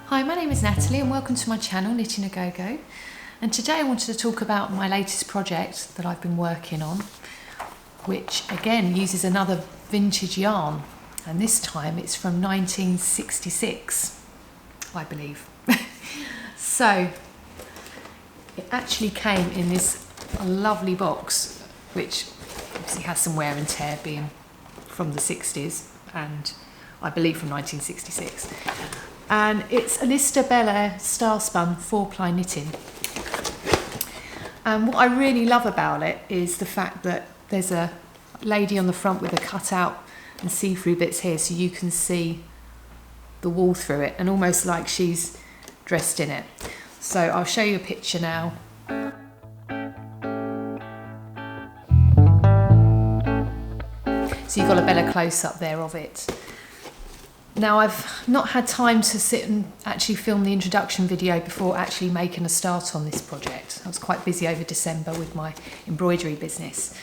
Hi, my name is Natalie and welcome to my channel Knitting-a-GoGo, and today I wanted to talk about my latest project that I've been working on, which again uses another vintage yarn, and this time it's from 1966, I believe. So it actually came in this lovely box, which obviously has some wear and tear, being from the 60s and I believe from 1966. And it's a Lister Bel Air Starspun 4-ply knitting. And what I really love about it is the fact that there's a lady on the front with a cutout and see-through bits here, so you can see the wool through it, and almost like she's dressed in it. So I'll show you a picture now. So you've got a better close-up there of it. Now, I've not had time to sit and actually film the introduction video before actually making a start on this project. I was quite busy over December with my embroidery business.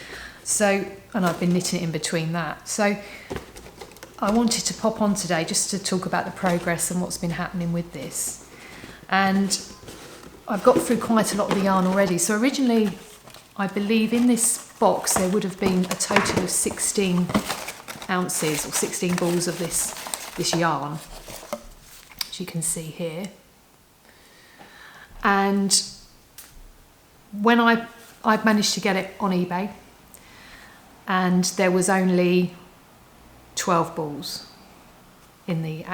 So, and I've been knitting in between that. So I wanted to pop on today just to talk about the progress and what's been happening with this. And I've got through quite a lot of the yarn already. So originally, I believe in this box there would have been a total of 16 ounces or 16 balls of this yarn, as you can see here. And when I managed to get it on eBay, and there was only 12 balls in the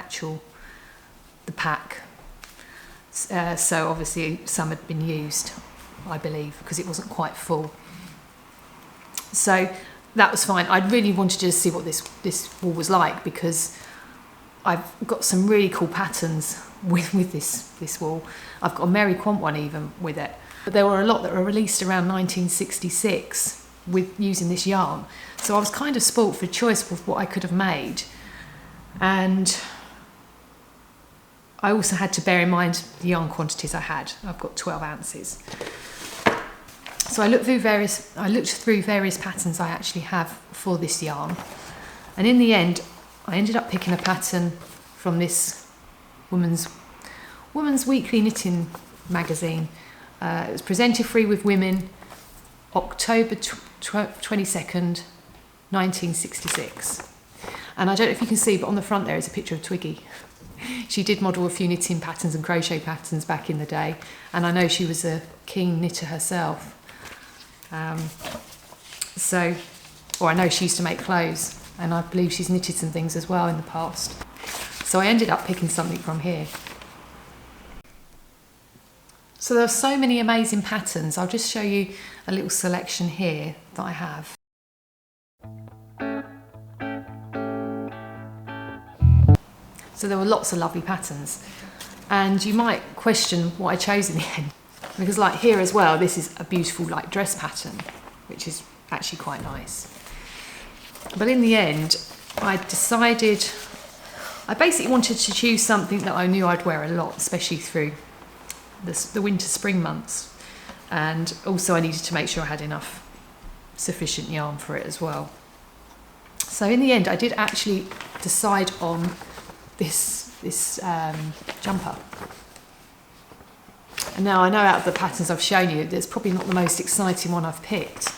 pack. So obviously some had been used, I believe, because it wasn't quite full. So that was fine. I really wanted to see what this wool was like, because I've got some really cool patterns with this wool. I've got a Mary Quant one even with it. But there were a lot that were released around 1966 with using this yarn. So I was kind of spoilt for choice with what I could have made. And I also had to bear in mind the yarn quantities I had. I've got 12 ounces. So I looked through various patterns I actually have for this yarn. And in the end, I ended up picking a pattern from this Woman's Weekly Knitting magazine. It was presented free with Women, October 22nd, 1966. And I don't know if you can see, but on the front there is a picture of Twiggy. She did model a few knitting patterns and crochet patterns back in the day, and I know she was a keen knitter herself. Or I know she used to make clothes, and I believe she's knitted some things as well in the past. So I ended up picking something from here. So there are so many amazing patterns. I'll just show you a little selection here that I have. So there were lots of lovely patterns. And you might question what I chose in the end. Because like here as well, this is a beautiful like dress pattern, which is actually quite nice. But in the end, I decided, I basically wanted to choose something that I knew I'd wear a lot, especially through the winter-spring months. And also I needed to make sure I had enough sufficient yarn for it as well. So in the end, I did actually decide on this jumper. And now I know out of the patterns I've shown you, it's probably not the most exciting one I've picked.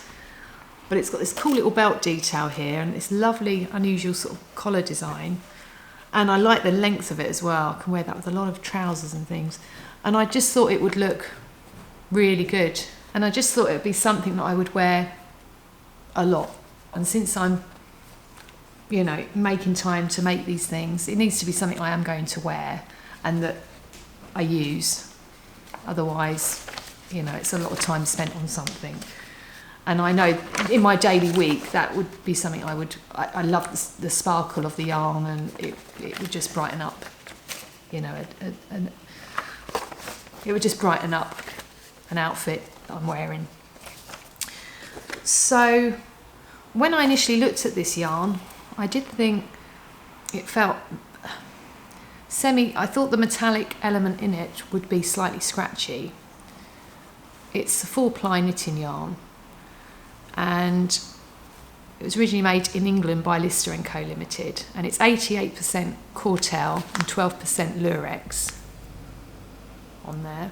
But it's got this cool little belt detail here and this lovely, unusual sort of collar design. And I like the length of it as well. I can wear that with a lot of trousers and things. And I just thought it would look really good. And I just thought it would be something that I would wear a lot. And since I'm, you know, making time to make these things, it needs to be something I am going to wear and that I use. Otherwise, you know, it's a lot of time spent on something. And I know in my daily week that would be something I love the sparkle of the yarn, and it would just brighten up, you know, it would just brighten up an outfit that I'm wearing. So when I initially looked at this yarn, I did think it felt I thought the metallic element in it would be slightly scratchy. It's a 4-ply knitting yarn, and it was originally made in England by Lister and Co Limited, and it's 88% Courtelle and 12% Lurex. on there.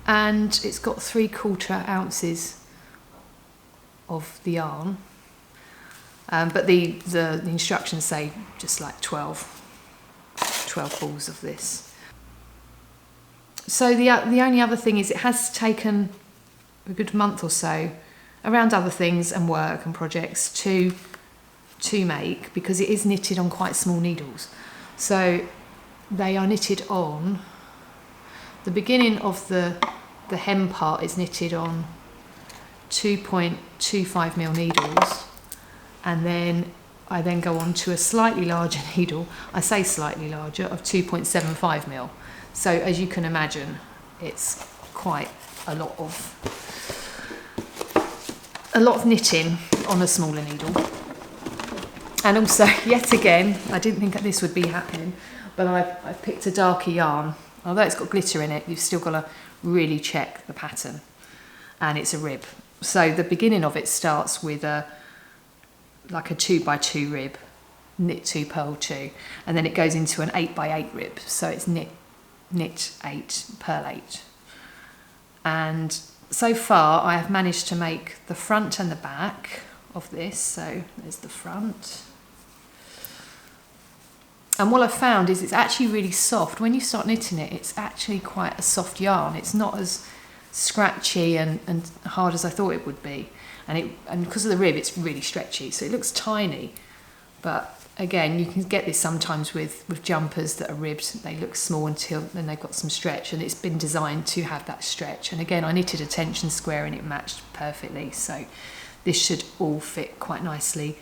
And it's got 3/4 ounces of the yarn, but the instructions say just like 12 balls of this. So the only other thing is it has taken a good month or so, around other things and work and projects, to make, because it is knitted on quite small needles. So they are knitted on, the beginning of the hem part is knitted on 2.25mm needles, and then I then go on to a slightly larger needle, I say slightly larger, of 2.75mm. So as you can imagine, it's quite a lot of knitting on a smaller needle. And also, yet again, I didn't think that this would be happening, but I've picked a darker yarn. Although it's got glitter in it, you've still got to really check the pattern, and it's a rib. So the beginning of it starts with like a 2x2 rib, knit 2, purl 2, and then it goes into an 8x8 rib. So it's knit 8, purl 8. And so far I have managed to make the front and the back of this. So there's the front. And what I've found is it's actually really soft. When you start knitting it, it's actually quite a soft yarn. It's not as scratchy and hard as I thought it would be. And because of the rib, it's really stretchy. So it looks tiny. But again, you can get this sometimes with jumpers that are ribbed. They look small until then they've got some stretch, and it's been designed to have that stretch. And again, I knitted a tension square and it matched perfectly. So this should all fit quite nicely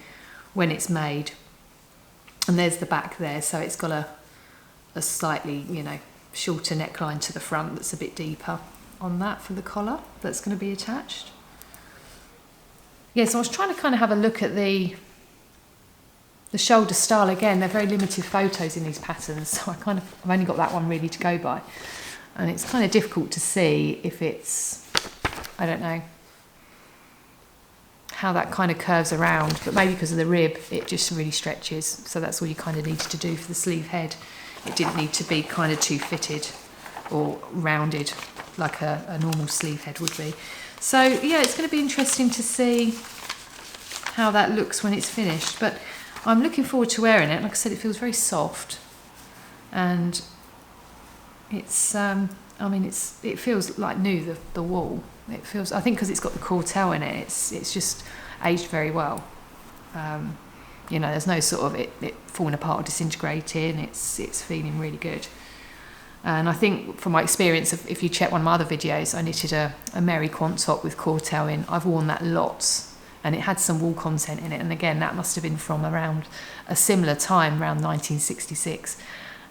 when it's made. And there's the back there, so it's got a slightly, shorter neckline to the front that's a bit deeper on that for the collar that's going to be attached. Yeah, so I was trying to kind of have a look at the shoulder style again. They're very limited photos in these patterns, so I've only got that one really to go by. And it's kind of difficult to see if it's, I don't know, how that kind of curves around, but maybe because of the rib it just really stretches, so that's all you kind of needed to do for the sleeve head. It didn't need to be kind of too fitted or rounded like a normal sleeve head would be. So yeah, it's going to be interesting to see how that looks when it's finished, but I'm looking forward to wearing it. Like I said, it feels very soft, and it's it feels like new, the wool. It feels, I think because it's got the Courtelle in it, it's just aged very well. There's no sort of it falling apart or disintegrating. It's feeling really good. And I think from my experience, if you check one of my other videos, I knitted a Mary Quant top with Courtelle in. I've worn that lots, and it had some wool content in it. And again, that must have been from around a similar time, around 1966.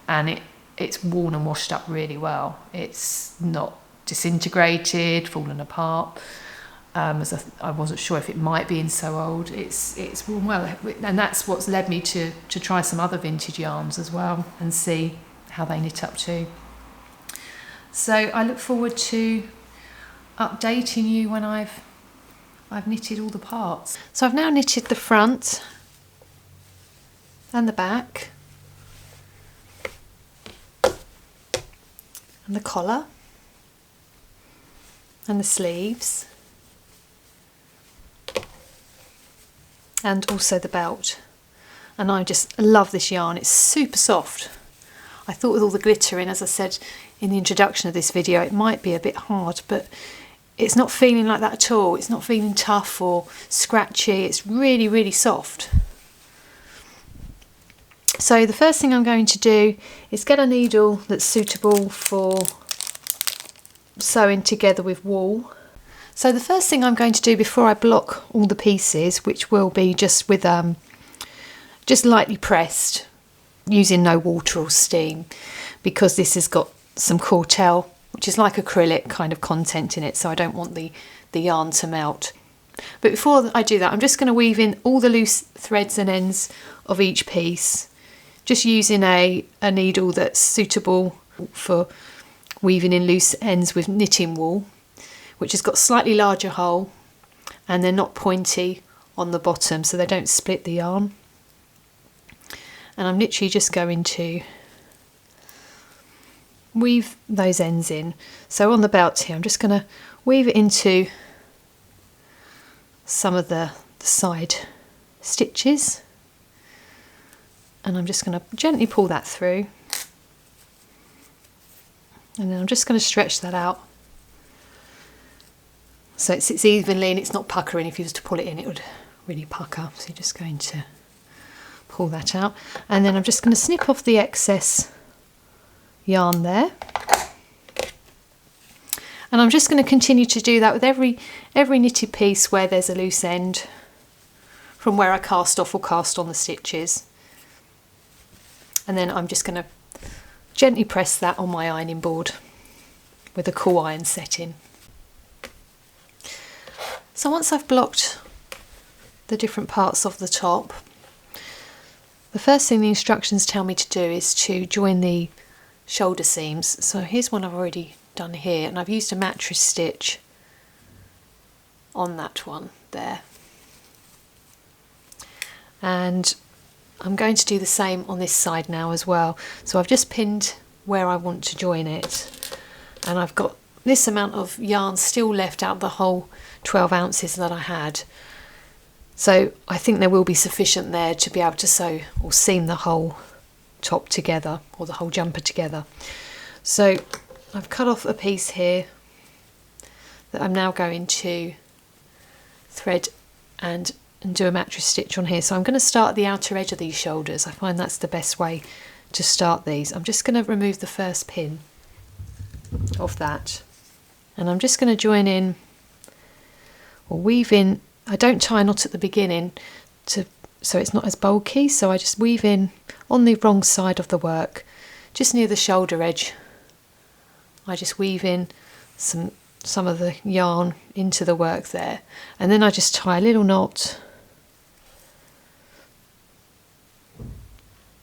And it's worn and washed up really well. It's not disintegrated, fallen apart. As I wasn't sure if it might be in so old. It's worn well, and that's what's led me to try some other vintage yarns as well and see how they knit up too. So I look forward to updating you when I've knitted all the parts. So I've now knitted the front and the back and the collar and the sleeves and also the belt, and I just love this yarn. It's super soft. I thought with all the glitter in, as I said in the introduction of this video, it might be a bit hard, but it's not feeling like that at all. It's not feeling tough or scratchy. It's really, really soft. So the first thing I'm going to do is get a needle that's suitable for sewing together with wool. So the first thing I'm going to do before I block all the pieces, which will be just with just lightly pressed, using no water or steam, because this has got some Courtelle, which is like acrylic kind of content in it, so I don't want the yarn to melt. But before I do that, I'm just going to weave in all the loose threads and ends of each piece, just using a needle that's suitable for weaving in loose ends with knitting wool, which has got a slightly larger hole, and they're not pointy on the bottom, so they don't split the yarn. And I'm literally just going to weave those ends in. So on the belt here, I'm just going to weave it into some of the side stitches, and I'm just going to gently pull that through, and then I'm just going to stretch that out so it sits evenly and it's not puckering. If you was to pull it in, it would really pucker. So you're just going to pull that out, and then I'm just going to snip off the excess yarn there, and I'm just going to continue to do that with every knitted piece where there's a loose end from where I cast off or cast on the stitches. And then I'm just going to gently press that on my ironing board with a cool iron setting. So once I've blocked the different parts of the top, the first thing the instructions tell me to do is to join the shoulder seams. So here's one I've already done here, and I've used a mattress stitch on that one there. And I'm going to do the same on this side now as well. So I've just pinned where I want to join it, and I've got this amount of yarn still left out of the whole 12 ounces that I had. So I think there will be sufficient there to be able to sew or seam the whole top together, or the whole jumper together. So I've cut off a piece here that I'm now going to thread and do a mattress stitch on here. So I'm going to start at the outer edge of these shoulders. I find that's the best way to start these. I'm just going to remove the first pin of that, and I'm just going to join in or weave in. I don't tie a knot at the beginning so it's not as bulky, so I just weave in on the wrong side of the work, just near the shoulder edge. I just weave in some of the yarn into the work there, and then I just tie a little knot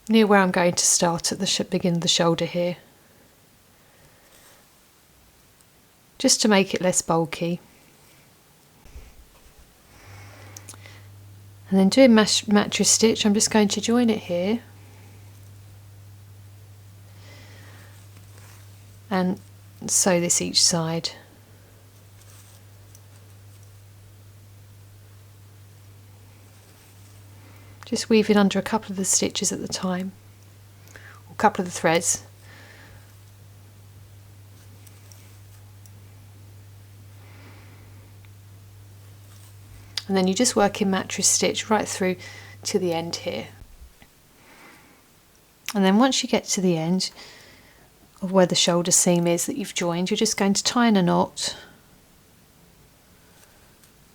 near where I'm going to start at the begin of the shoulder here, just to make it less bulky. And then doing mattress stitch, I'm just going to join it here and sew this each side. Just weave in under a couple of the stitches at the time, or a couple of the threads. And then you just work in mattress stitch right through to the end here. And then once you get to the end of where the shoulder seam is that you've joined, you're just going to tie in a knot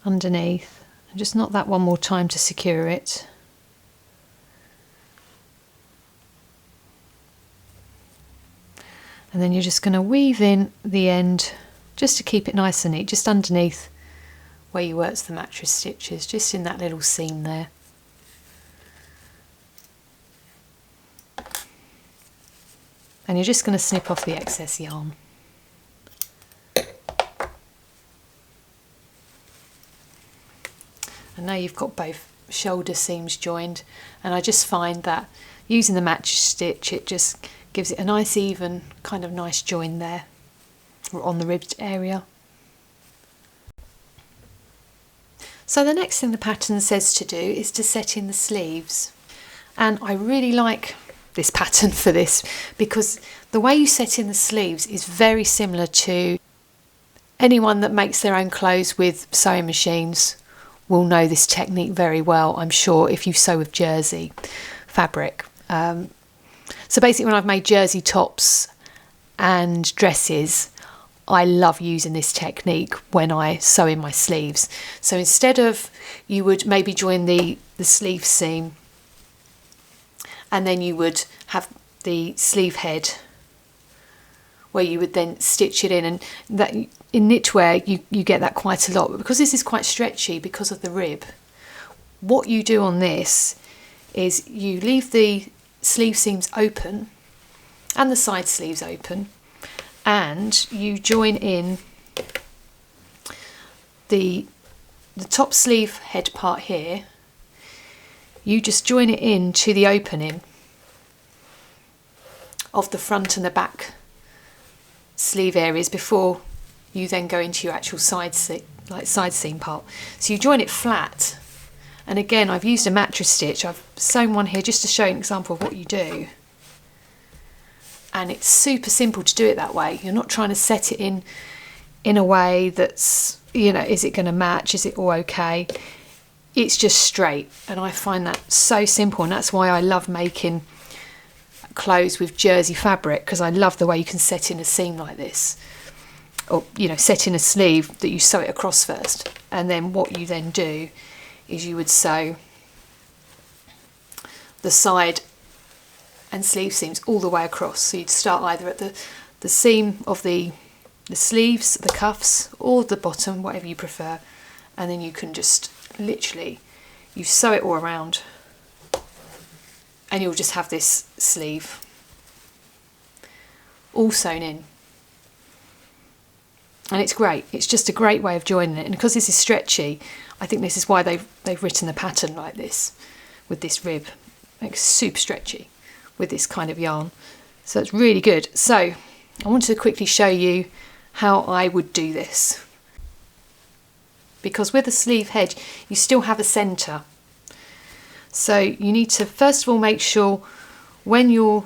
underneath, and just knot that one more time to secure it. And then you're just going to weave in the end just to keep it nice and neat, just underneath where you worked the mattress stitches, just in that little seam there. And you're just going to snip off the excess yarn. And now you've got both shoulder seams joined, and I just find that using the mattress stitch, it just gives it a nice even kind of nice join there, or on the ribbed area. So the next thing the pattern says to do is to set in the sleeves, and I really like this pattern for this because the way you set in the sleeves is very similar to anyone that makes their own clothes with sewing machines will know this technique very well, I'm sure, if you sew with jersey fabric. So basically when I've made jersey tops and dresses, I love using this technique when I sew in my sleeves. So instead of, you would maybe join the sleeve seam, and then you would have the sleeve head where you would then stitch it in, and that in knitwear you get that quite a lot, but because this is quite stretchy because of the rib, what you do on this is you leave the sleeve seams open and the side sleeves open, and you join in the top sleeve head part here. You just join it in to the opening of the front and the back sleeve areas before you then go into your actual side seam part. So you join it flat, and again I've used a mattress stitch. I've sewn one here just to show you an example of what you do, and it's super simple to do it that way. You're not trying to set it in a way that's, you know, is it going to match, is it all okay? It's just straight, and I find that so simple, and that's why I love making clothes with jersey fabric, because I love the way you can set in a seam like this, or, you know, set in a sleeve that you sew it across first, and then what you then do is you would sew the side and sleeve seams all the way across. So you'd start either at the seam of the sleeves, the cuffs, or the bottom, whatever you prefer, and then you can just literally, you sew it all around, and you'll just have this sleeve all sewn in. And it's great. It's just a great way of joining it. And because this is stretchy, I think this is why they've written the pattern like this, with this rib. It's super stretchy with this kind of yarn. So it's really good. So I wanted to quickly show you how I would do this. Because with a sleeve hedge, you still have a centre. So you need to first of all make sure when you're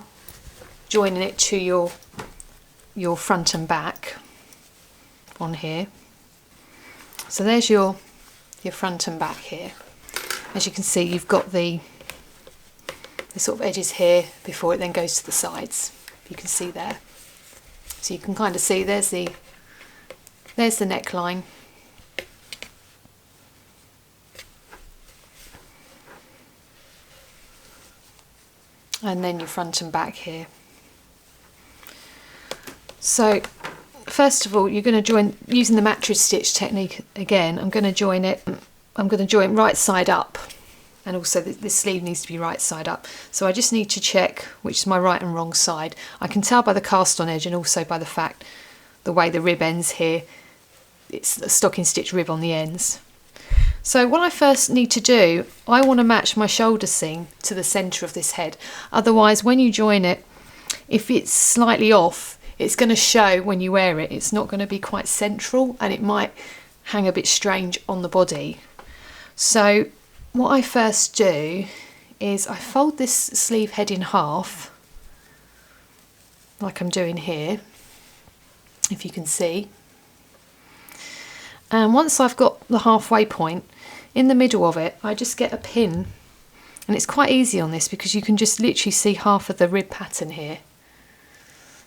joining it to your front and back on here. So there's your front and back here. As you can see, you've got the sort of edges here before it then goes to the sides. You can see there. So you can kind of see there's the neckline. And then your front and back here. So first of all, you're going to join using the mattress stitch technique again. I'm going to join it right side up, and also this sleeve needs to be right side up. So I just need to check which is my right and wrong side. I can tell by the cast on edge, and also by the fact the way the rib ends here, it's a stocking stitch rib on the ends. So what I first need to do, I want to match my shoulder seam to the centre of this head. Otherwise, when you join it, if it's slightly off, it's going to show when you wear it. It's not going to be quite central, and it might hang a bit strange on the body. So what I first do is I fold this sleeve head in half, like I'm doing here, if you can see. And once I've got the halfway point, in the middle of it, I just get a pin, and it's quite easy on this because you can just literally see half of the rib pattern here.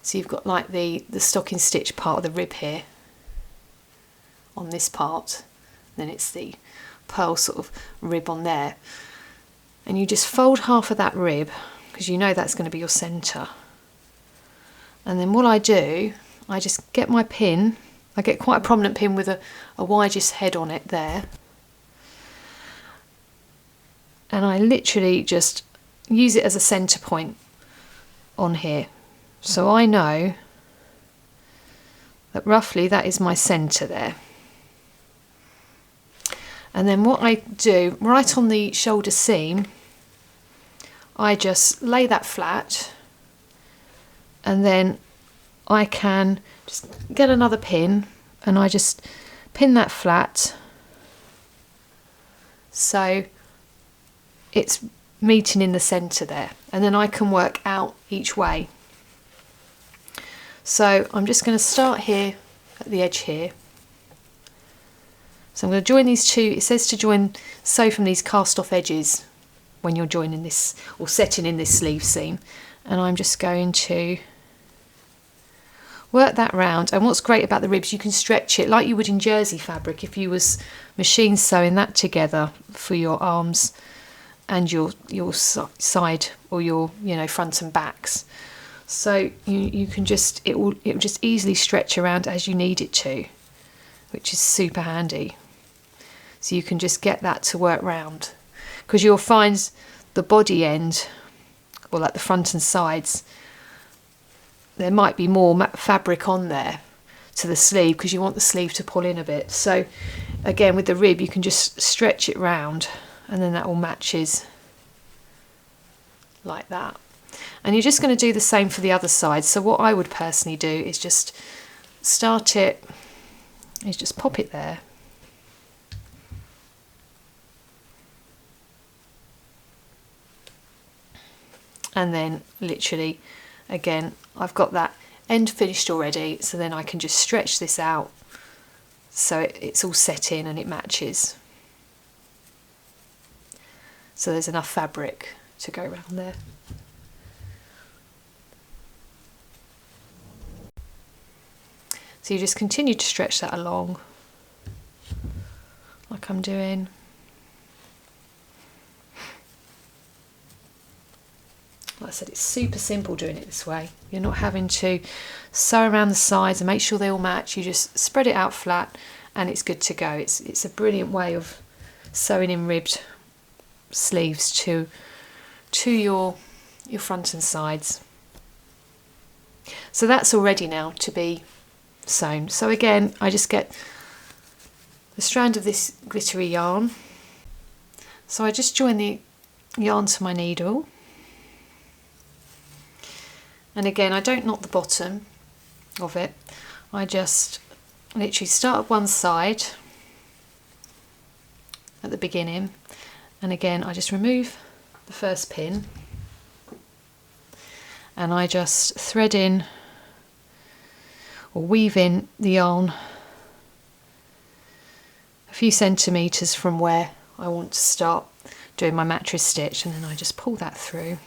So you've got like the stocking stitch part of the rib here on this part, then it's the pearl sort of rib on there, and you just fold half of that rib because you know that's going to be your centre. And then what I do, I just get my pin. I get quite a prominent pin with a widest head on it there, and I literally just use it as a centre point on here. So I know that roughly that is my centre there. And then what I do, right on the shoulder seam, I just lay that flat, and then I can just get another pin, and I just pin that flat so it's meeting in the centre there, and then I can work out each way. So I'm just going to start here at the edge here. So I'm going to join these two. It says to sew from these cast off edges when you're joining this or setting in this sleeve seam, and I'm just going to work that round. And what's great about the ribs, you can stretch it like you would in jersey fabric if you was machine sewing that together for your arms and your side, or your front and backs. So you can just, it will just easily stretch around as you need it to, which is super handy. So you can just get that to work round, because you'll find the body end, or like the front and sides, there might be more fabric on there to the sleeve because you want the sleeve to pull in a bit. So again, with the rib, you can just stretch it round, and then that all matches like that. And you're just going to do the same for the other side. So what I would personally do is just start it, is just pop it there. And then literally, again, I've got that end finished already, so then I can just stretch this out so it's all set in and it matches. So there's enough fabric to go around there. So you just continue to stretch that along like I'm doing. Like I said, it's super simple doing it this way. You're not having to sew around the sides and make sure they all match. You just spread it out flat and it's good to go. It's a brilliant way of sewing in ribbed sleeves to your front and sides. So that's all ready now to be sewn. So again, I just get the strand of this glittery yarn. So I just join the yarn to my needle. And again, I don't knot the bottom of it. I just literally start at one side at the beginning. And again, I just remove the first pin. And I just thread in or weave in the yarn a few centimetres from where I want to start doing my mattress stitch. And then I just pull that through.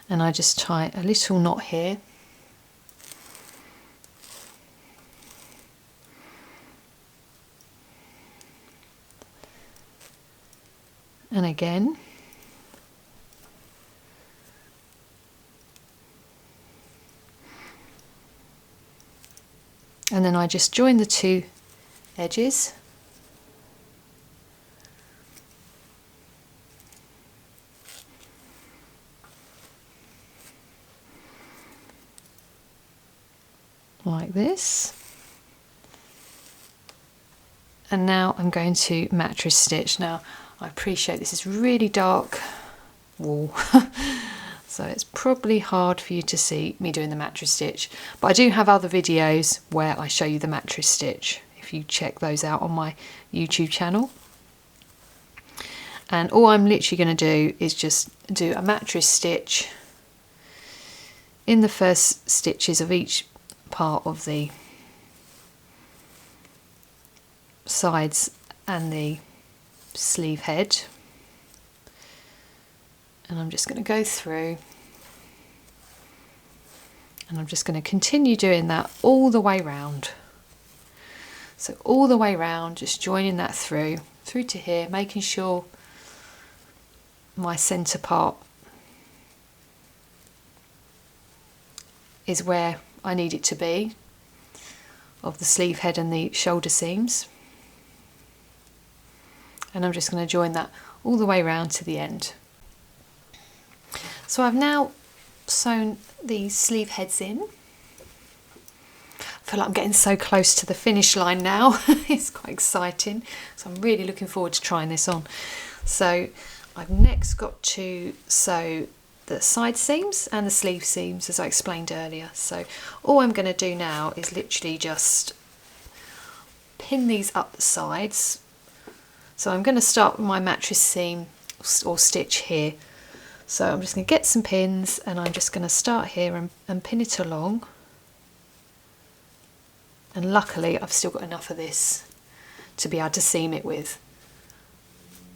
And I just tie a little knot here. And again. And then I just join the two edges. Like this. And now I'm going to mattress stitch. Now I appreciate this is really dark wool so it's probably hard for you to see me doing the mattress stitch, but I do have other videos where I show you the mattress stitch if you check those out on my YouTube channel. And all I'm literally going to do is just do a mattress stitch in the first stitches of each part of the sides and the sleeve head, and I'm just going to go through and I'm just going to continue doing that all the way round. So all the way round, just joining that through to here, making sure my centre part is where I need it to be, of the sleeve head and the shoulder seams. And I'm just going to join that all the way around to the end. So I've now sewn the sleeve heads in. I feel like I'm getting so close to the finish line now. It's quite exciting. So I'm really looking forward to trying this on. So I've next got to sew the side seams and the sleeve seams, as I explained earlier. So all I'm going to do now is literally just pin these up the sides. So I'm going to start with my mattress seam or stitch here. So I'm just going to get some pins and I'm just going to start here and pin it along. And luckily I've still got enough of this to be able to seam it with,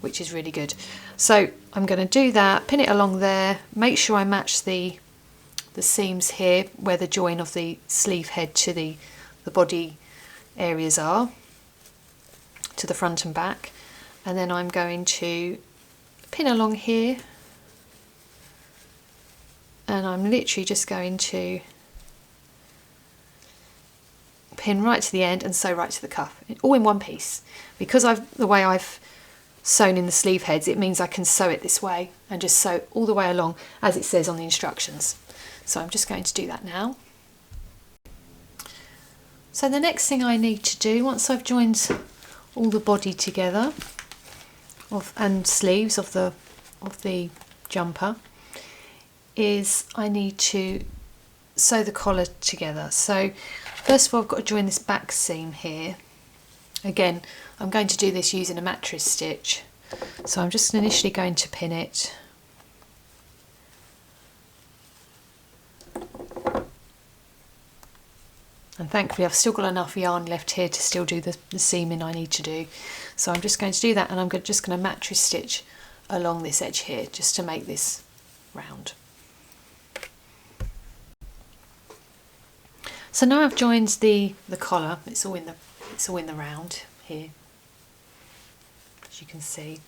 which is really good. So I'm going to do that, pin it along there, make sure I match the seams here where the join of the sleeve head to the body areas are, to the front and back. And then I'm going to pin along here, and I'm literally just going to pin right to the end and sew right to the cuff, all in one piece. Because the way I've sewn in the sleeve heads, it means I can sew it this way and just sew all the way along as it says on the instructions. So I'm just going to do that now. So the next thing I need to do, once I've joined all the body together and sleeves of the jumper is I need to sew the collar together. So first of all, I've got to join this back seam here. Again, I'm going to do this using a mattress stitch. So I'm just initially going to pin it. And thankfully I've still got enough yarn left here to still do the seaming I need to do. So I'm just going to do that, and I'm just going to mattress stitch along this edge here just to make this round. So now I've joined the collar. It's all in the round here, as you can see.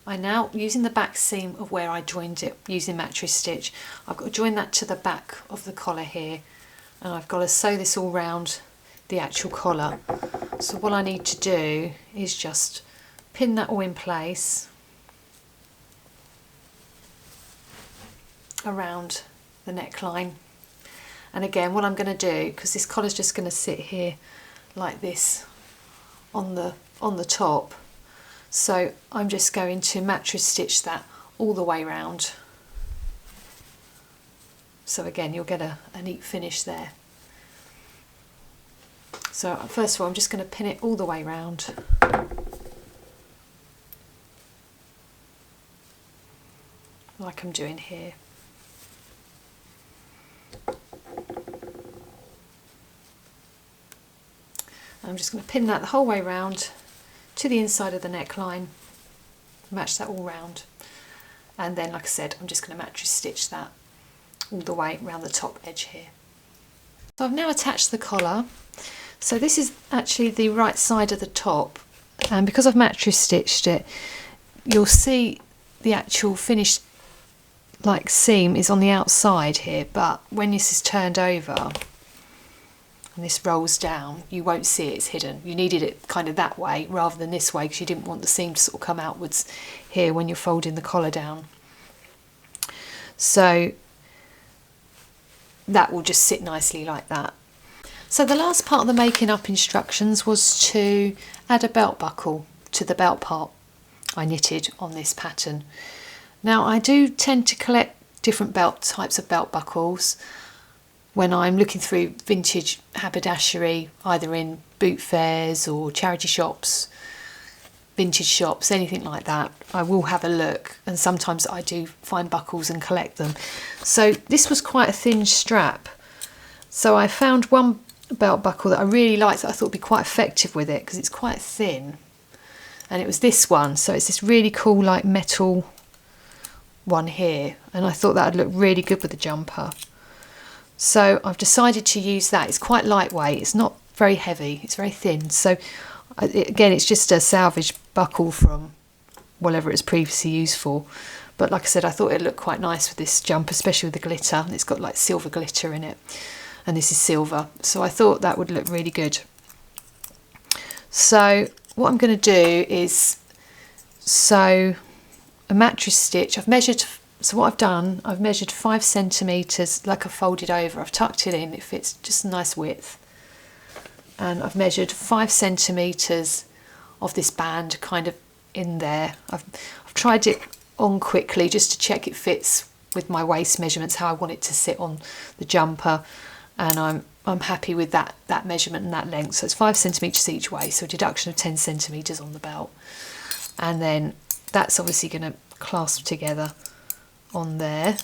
I now, using the back seam of where I joined it using mattress stitch, I've got to join that to the back of the collar here, and I've got to sew this all round the actual collar. So what I need to do is just pin that all in place around the neckline. And again, what I'm going to do, because this collar's just going to sit here like this on the top, so I'm just going to mattress stitch that all the way round. So again, you'll get a neat finish there. So first of all, I'm just going to pin it all the way round. Like I'm doing here. I'm just going to pin that the whole way round to the inside of the neckline, match that all round, and then, like I said, I'm just going to mattress stitch that all the way around the top edge here. So I've now attached the collar. So this is actually the right side of the top, and because I've mattress stitched it, you'll see the actual finished like seam is on the outside here, but when this is turned over and this rolls down, you won't see it's hidden. You needed it kind of that way rather than this way, because you didn't want the seam to sort of come outwards here when you're folding the collar down. So that will just sit nicely like that. So the last part of the making up instructions was to add a belt buckle to the belt part I knitted on this pattern. Now I do tend to collect different types of belt buckles when I'm looking through vintage haberdashery, either in boot fairs or charity shops, vintage shops, anything like that. I will have a look, and sometimes I do find buckles and collect them. So this was quite a thin strap, so I found one belt buckle that I really liked that I thought would be quite effective with it, because it's quite thin, and it was this one. So it's this really cool like metal one here, and I thought that would look really good with the jumper. So I've decided to use that. It's quite lightweight, it's not very heavy, it's very thin. So again, it's just a salvage buckle from whatever it's previously used for. But like I said, I thought it looked quite nice with this jumper, especially with the glitter. It's got like silver glitter in it, and this is silver. So I thought that would look really good. So what I'm going to do is sew a mattress stitch. I've measured, so what I've done, I've measured 5 centimetres, like I folded over. I've tucked it in, it fits just a nice width. And I've measured 5 centimetres of this band kind of in there. I've tried it on quickly just to check it fits with my waist measurements, how I want it to sit on the jumper, and I'm happy with that measurement and that length. So it's 5 centimetres each way, so a deduction of 10 centimetres on the belt, and then that's obviously going to clasp together on there.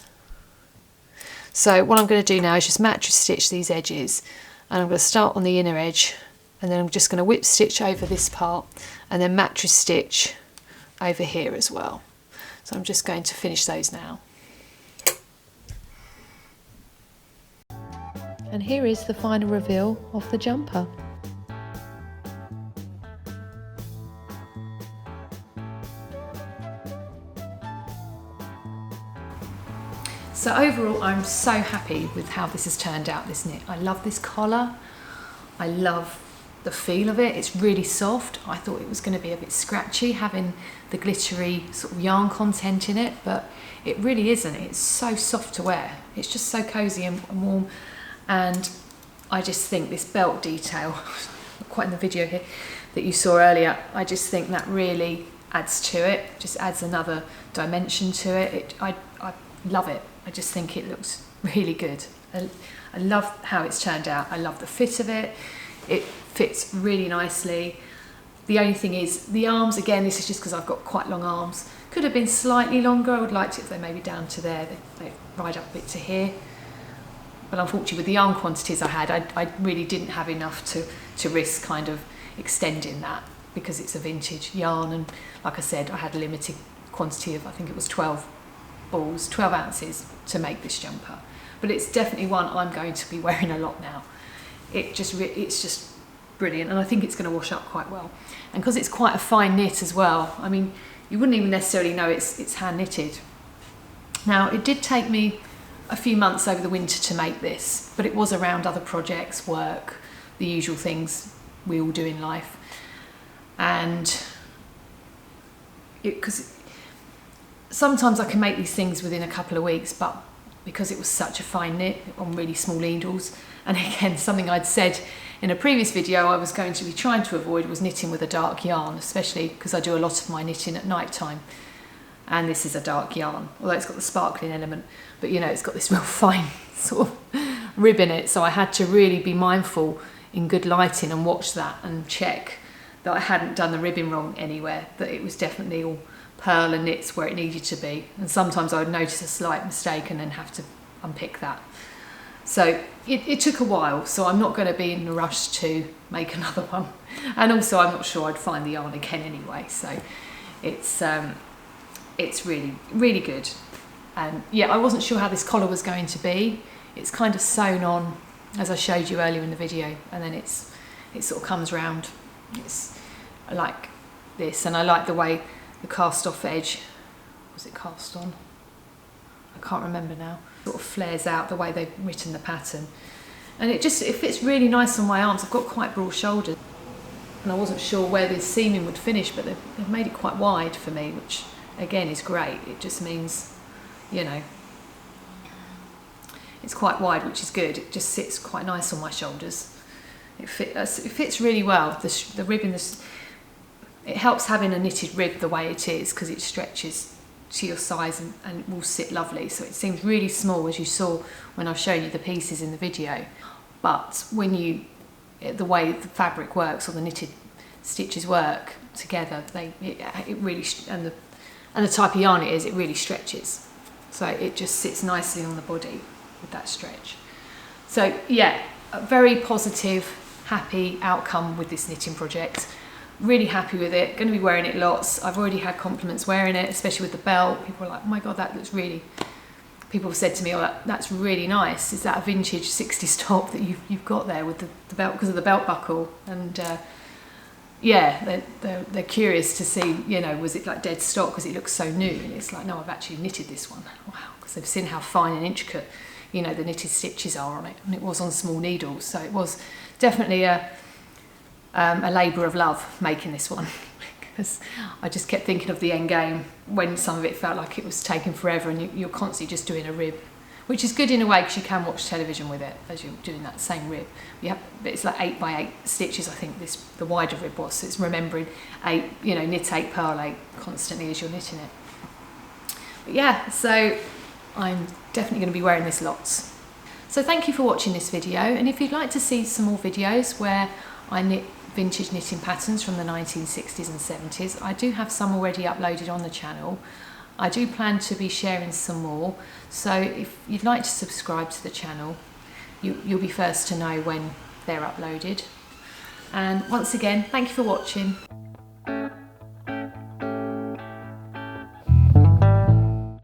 So what I'm going to do now is just mattress stitch these edges, and I'm going to start on the inner edge, and then I'm just going to whip stitch over this part and then mattress stitch over here as well. So I'm just going to finish those now. And here is the final reveal of the jumper. So overall, I'm so happy with how this has turned out, this knit. I love this collar. I love the feel of it. It's really soft. I thought it was going to be a bit scratchy having the glittery sort of yarn content in it, but it really isn't. It's so soft to wear. It's just so cozy and warm. And I just think this belt detail not quite in the video here, that you saw earlier. I just think that really adds to it, just adds another dimension to it. I love it. I just think it looks really good. I love how it's turned out. I love the fit of it. It fits really nicely. The only thing is the arms, again, this is just because I've got quite long arms. Could have been slightly longer. I would like it if they maybe down to there. They ride up a bit to here. But unfortunately with the yarn quantities I had, I really didn't have enough to risk kind of extending that, because it's a vintage yarn, and like I said, I had a limited quantity of, I think it was 12 balls, 12 ounces to make this jumper. But it's definitely one I'm going to be wearing a lot now. It's just brilliant, and I think it's going to wash up quite well. And because it's quite a fine knit as well, I mean, you wouldn't even necessarily know it's hand knitted. Now, it did take me a few months over the winter to make this, but it was around other projects, work, the usual things we all do in life. And because sometimes I can make these things within a couple of weeks, but because it was such a fine knit on really small needles, and again, something I'd said in a previous video I was going to be trying to avoid was knitting with a dark yarn, especially because I do a lot of my knitting at night time. And this is a dark yarn, although it's got the sparkling element, but you know, it's got this real fine sort of rib in it. So I had to really be mindful in good lighting and watch that and check that I hadn't done the ribbing wrong anywhere, that it was definitely all pearl and knits where it needed to be. And sometimes I would notice a slight mistake and then have to unpick that. So it took a while, so I'm not going to be in a rush to make another one. And also I'm not sure I'd find the yarn again anyway, so it's really, really good. And yeah, I wasn't sure how this collar was going to be. It's kind of sewn on, as I showed you earlier in the video, and then it sort of comes round. I like this, and I like the way the cast off edge, was it cast on? I can't remember now. Sort of flares out the way they've written the pattern. And it fits really nice on my arms. I've got quite broad shoulders, and I wasn't sure where the seaming would finish, but they've made it quite wide for me, which again is great. It just means, you know, it's quite wide, which is good. It just sits quite nice on my shoulders. It fits really well. The rib in this, it helps having a knitted rib the way it is, because it stretches to your size and will sit lovely. So it seems really small, as you saw when I showed you the pieces in the video. But when the way the fabric works, or the knitted stitches work together, it really, and the type of yarn it is, it really stretches. So it just sits nicely on the body with that stretch. So yeah, a very positive, happy outcome with this knitting project. Really happy with it, going to be wearing it lots. I've already had compliments wearing it, especially with the belt. People are like, oh my God, that looks really, people have said to me, oh, that's really nice. Is that a vintage 60s top that you've got there with the belt, because of the belt buckle? And yeah, they're curious to see, you know, was it like dead stock because it looks so new? And it's like, no, I've actually knitted this one. Wow, because they've seen how fine and intricate, you know, the knitted stitches are on it, and it was on small needles. So it was definitely a labour of love making this one, because I just kept thinking of the end game when some of it felt like it was taking forever, and you're constantly just doing a rib, which is good in a way because you can watch television with it as you're doing that same rib. But it's like 8 by 8 stitches, I think the wider rib was, so it's remembering 8, you know, knit 8, purl 8 constantly as you're knitting it. But yeah, so I'm definitely going to be wearing this lots. So thank you for watching this video, and if you'd like to see some more videos where I knit vintage knitting patterns from the 1960s and 70s, I do have some already uploaded on the channel. I do plan to be sharing some more, so if you'd like to subscribe to the channel, you'll be first to know when they're uploaded. And once again, thank you for watching.